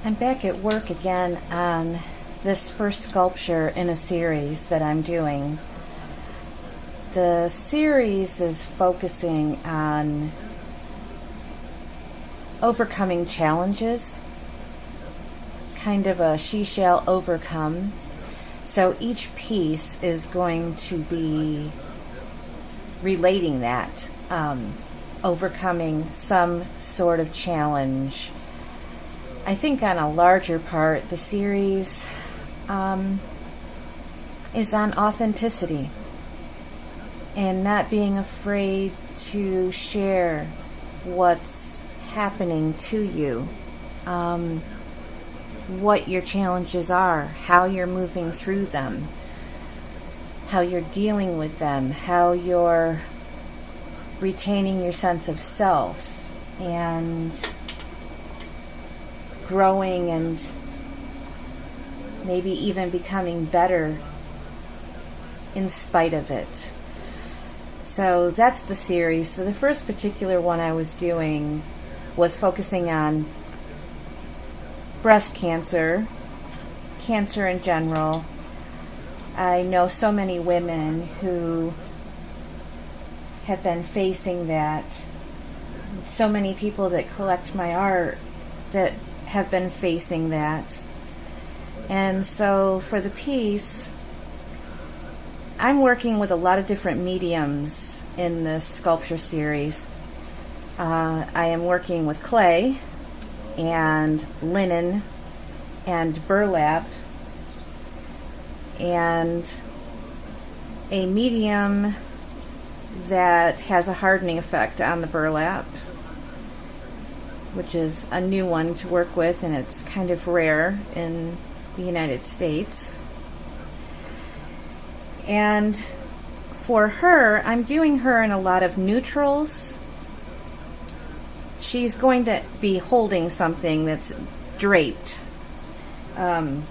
I'm back at work again on this first sculpture in a series that I'm doing. The series is focusing on overcoming challenges, kind of a she shall overcome. So each piece is going to be relating that, overcoming some sort of challenge. I think on a larger part, the series is on authenticity and not being afraid to share what's happening to you, what your challenges are, how you're moving through them, how you're dealing with them, how you're retaining your sense of self and growing and maybe even becoming better in spite of it. So that's the series. So the first particular one I was doing was focusing on breast cancer, cancer in general. I know so many women who have been facing that. So many people that collect my art that have been facing that. And so for the piece, I'm working with a lot of different mediums in this sculpture series. I am working with clay and linen and burlap and a medium that has a hardening effect on the burlap, which is a new one to work with, and it's kind of rare in the United States. And for her, I'm doing her in a lot of neutrals. She's going to be holding something that's draped. And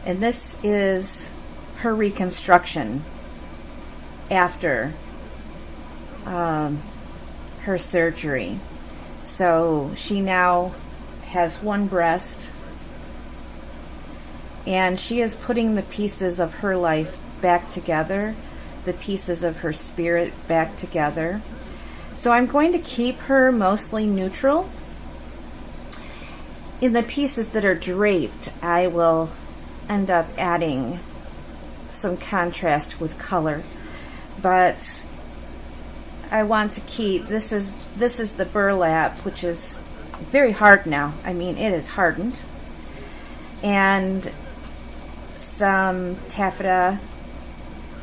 this is her reconstruction after her surgery. So she now has one breast, and she is putting the pieces of her life back together, the pieces of her spirit back together. So I'm going to keep her mostly neutral. In the pieces that are draped, I will end up adding some contrast with color. But I want to keep, this is the burlap, which is very hard now. I mean, it is hardened. And some taffeta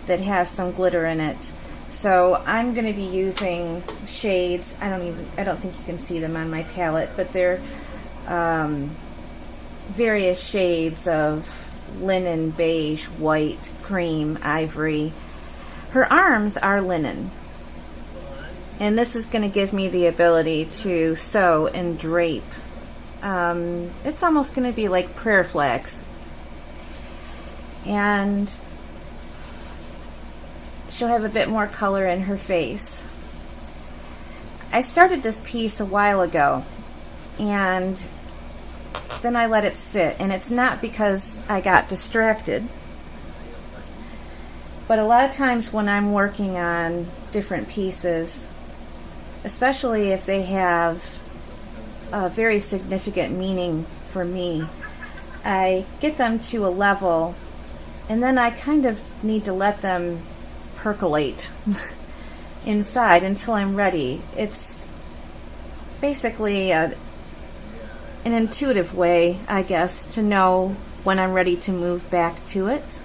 that has some glitter in it. So I'm going to be using shades. I don't think you can see them on my palette, but they're various shades of linen, beige, white, cream, ivory. Her arms are linen. And this is going to give me the ability to sew and drape. It's almost going to be like prayer flags. And she'll have a bit more color in her face. I started this piece a while ago, and then I let it sit. And it's not because I got distracted, but a lot of times when I'm working on different pieces, especially if they have a very significant meaning for me, I get them to a level, and then I kind of need to let them percolate inside until I'm ready. It's basically an intuitive way, I guess, to know when I'm ready to move back to it.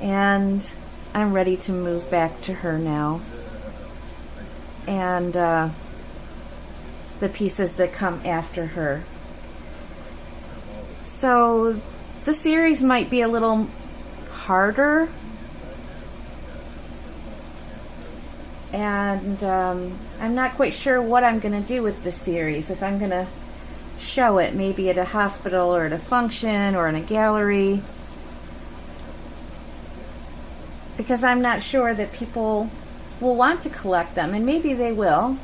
And I'm ready to move back to her now. And the pieces that come after her. So the series might be a little harder, and I'm not quite sure what I'm going to do with this series. If I'm going to show it maybe at a hospital or at a function or in a gallery, because I'm not sure that people will want to collect them, and maybe they will.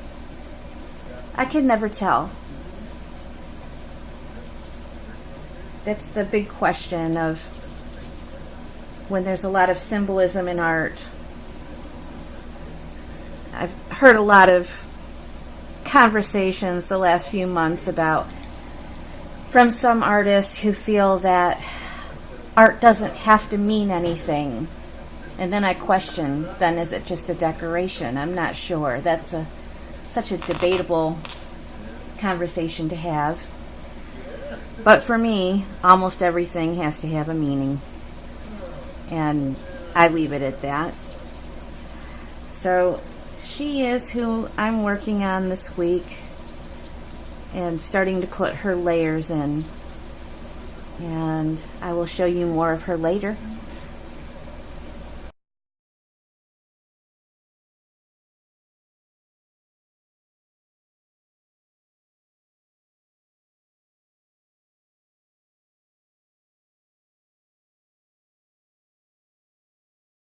I can never tell. that's the big question of when there's a lot of symbolism in art. I've heard a lot of conversations the last few months about from some artists who feel that art doesn't have to mean anything. And then I question, then is it just a decoration? I'm not sure. That's such a debatable conversation to have. But for me, almost everything has to have a meaning. And I leave it at that. So she is who I'm working on this week and starting to put her layers in. And I will show you more of her later.